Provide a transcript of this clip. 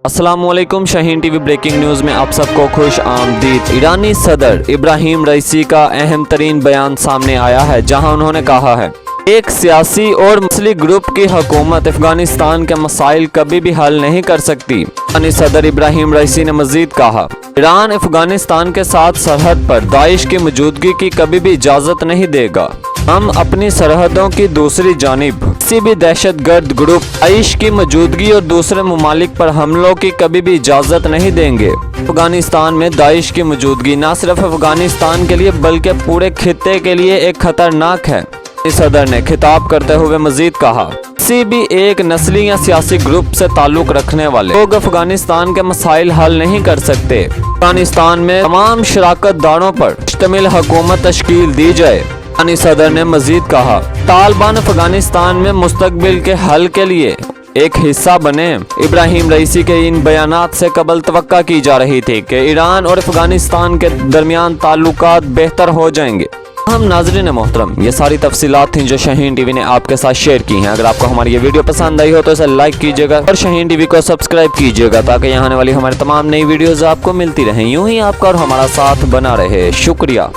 अस्सलाम वालेकुम। Shaheen TV breaking news में आप सबको खुश आमदीद। ईरानी सदर इब्राहिम रईसी का अहम तरीन बयान सामने आया है, जहां उन्होंने कहा है एक सियासी और मुस्लिम ग्रुप की हुकूमत अफगानिस्तान के मसाइल कभी भी हल नहीं कर सकती। ईरानी सदर इब्राहिम रईसी ने मजीद कहा, ईरान अफगानिस्तान के साथ सरहद पर दाइश की मौजूदगी की कभी भी इजाज़त नहीं देगा। हम अपनी सरहदों की दूसरी जानिब किसी भी दहशतगर्द ग्रुप दाइश की मौजूदगी और दूसरे ममालिक पर हमलों की कभी भी इजाज़त नहीं देंगे। अफगानिस्तान में दाइश की मौजूदगी न सिर्फ अफगानिस्तान के लिए बल्कि पूरे खित्ते के लिए एक खतरनाक है। सदर ने खिताब करते हुए मजीद कहा, किसी भी एक नस्ली या सियासी ग्रुप से ताल्लुक रखने वाले लोग अफगानिस्तान के मसाइल हल नहीं कर सकते। अफगानिस्तान में तमाम शराकत दारों पर मुश्तमिल हुकूमत तश्कील दी जाए। ईरानी सदर ने मजीद कहा, तालिबान अफगानिस्तान में मुस्तकबिल के हल के लिए एक हिस्सा बने। इब्राहिम रईसी के इन बयानात से कबल तवक्का की जा रही थी कि ईरान और अफगानिस्तान के दरमियान ताल्लुकात बेहतर हो जाएंगे। हम नाज़रीन मोहतरम, ये सारी तफसीलात थी जो शाहीन टीवी ने आपके साथ शेयर की हैं। अगर आपको हमारी ये वीडियो पसंद आई हो तो इसे लाइक कीजिएगा और शाहीन टीवी को सब्सक्राइब कीजिएगा, ताकि यहाँ आने वाली हमारी तमाम नई वीडियोज़ आपको मिलती रहें। यूं ही आपका और हमारा साथ बना रहे। शुक्रिया।